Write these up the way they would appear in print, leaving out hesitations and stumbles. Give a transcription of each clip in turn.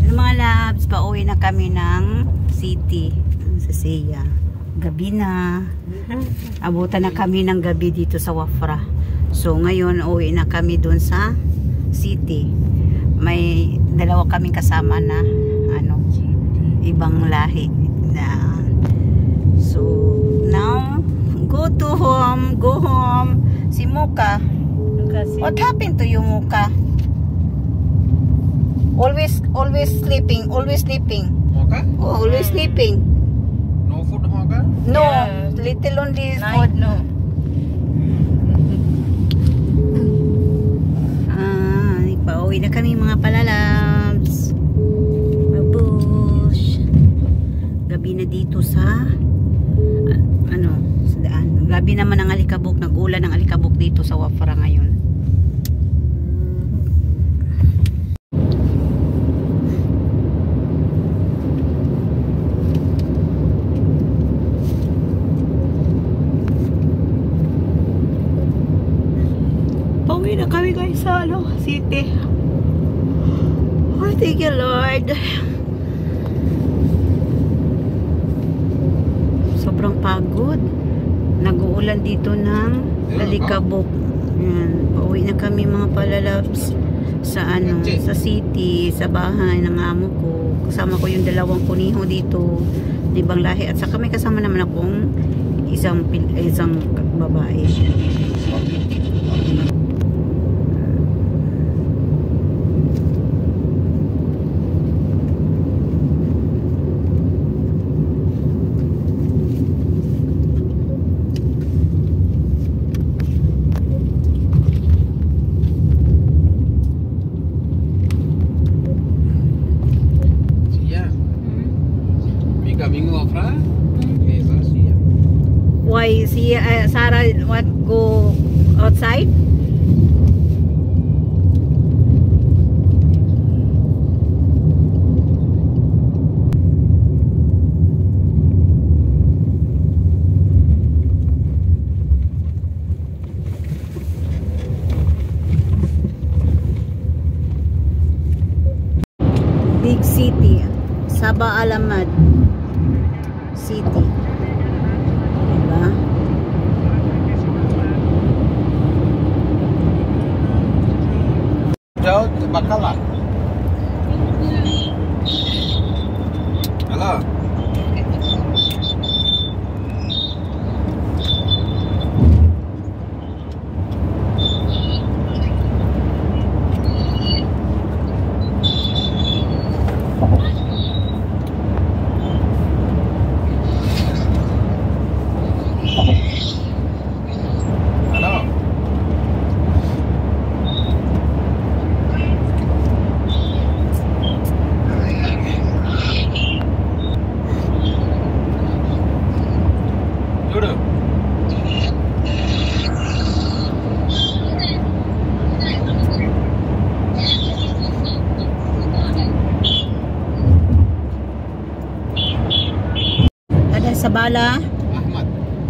Mga labs, pauwi na kami ng city sa Seya. Gabi na. Abutan na kami ng gabi dito sa Wafra. So ngayon uwi na kami dun sa city. May dalawa kaming kasama na ibang lahi na. So now go home. Si Muka. What happened to you, Muka? Always sleeping. Mocha? Oh, always sleeping. No food, Mocha? No, Yeah. little only Night, food. no. Pauwi na kami mga palalabs. Babush. Gabi na dito sa sa daan. Gabi naman ang alikabok, nag-ulan ang alikabok dito sa Wafra ngayon. Pauwi na kami guys sa city. Oh, thank you Lord. Sobrang pagod. Nag-uulan dito ng alikabok. Yan. Pauwi na kami mga palalabs sa sa city, sa bahay ng amo ko. Kasama ko yung dalawang kuniho dito, ibang lahi, at saka may kasama naman akong isang babae. Coming Wafra? Yes, yeah. Why Sarah want go outside? Big city, Sabah Alamat City. Diba? Jauh Bakalan. Halo.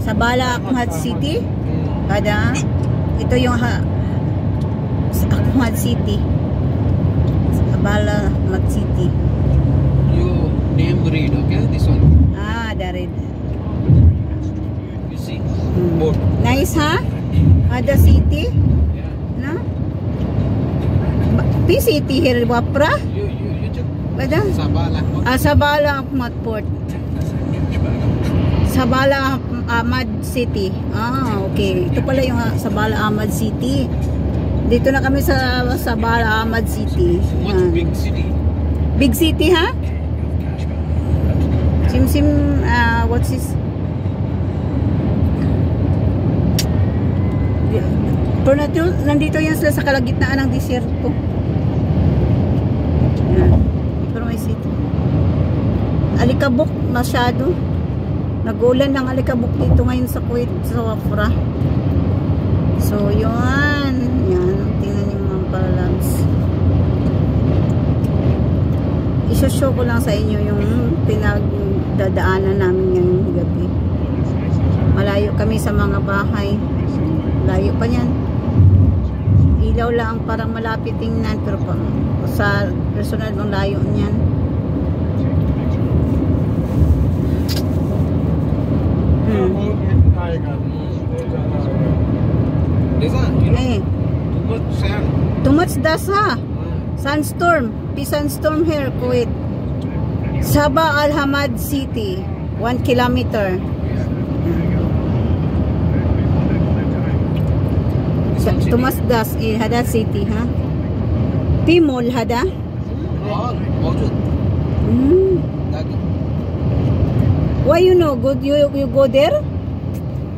Sabala Ahmad City. Kada ito yung Ahmad City. Sabala Ahmad City. You name read, okay? This one. Dari. You see? Board. Nice, ha? Ada city? Yeah. No? City here, Wafra? You check. Kada? Sabala. Sabala Ahmad Port. Sabala Ahmad City. Okay. Ito pala yung Sabala Ahmad City. Dito na kami sa Sabala Ahmad City. What big city? Big city, ha? What's this? Pero nandito yan sila sa kalagitnaan ng disyerto. Pero may city. Alikabok masyado. Nag-ulan ng alikabok dito ngayon sa Kuwait, sa Wafra. So, yun. Yan. Tingnan yung mga palabs. I-show ko lang sa inyo yung pinagdadaanan namin ngayong gabi. Malayo kami sa mga bahay. Layo pa yan. ilaw lang, parang malapit tingnan, pero sa personal bang layo niyan. Too much sand. Too much dust ha. Sandstorm. Sandstorm here, Kuwait. Sabah Al Hamad City. 1 kilometer. Too much dust in Hada City, ha? Timol, Hada? Why you know? Good, you go there?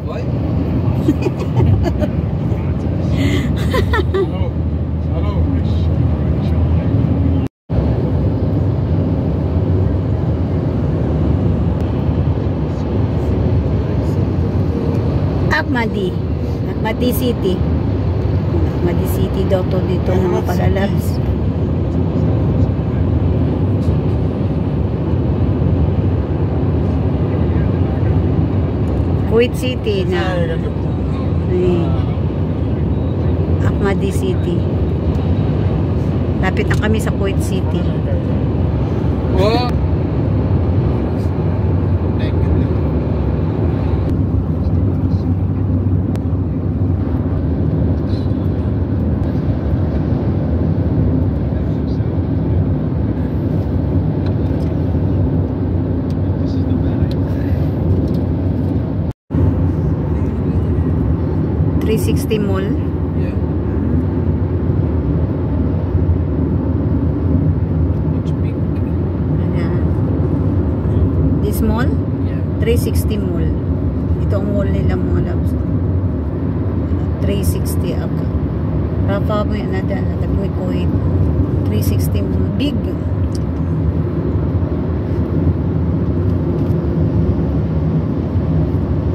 Why? Ahmadi City. Ahmadi City daw to dito ng mga palalabs. Kuwait City na. Ahmadi City. Lapit na kami sa Kuwait City. Oh. $360 Mall. Yeah. It's big. Yeah. This mall? Yeah. 360 Mall. Ito ang mall nila mga labs. 360 ako. Rapa mo yan na dyan. Kuwait. 360 Mall. Big.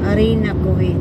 Arena Kuwait.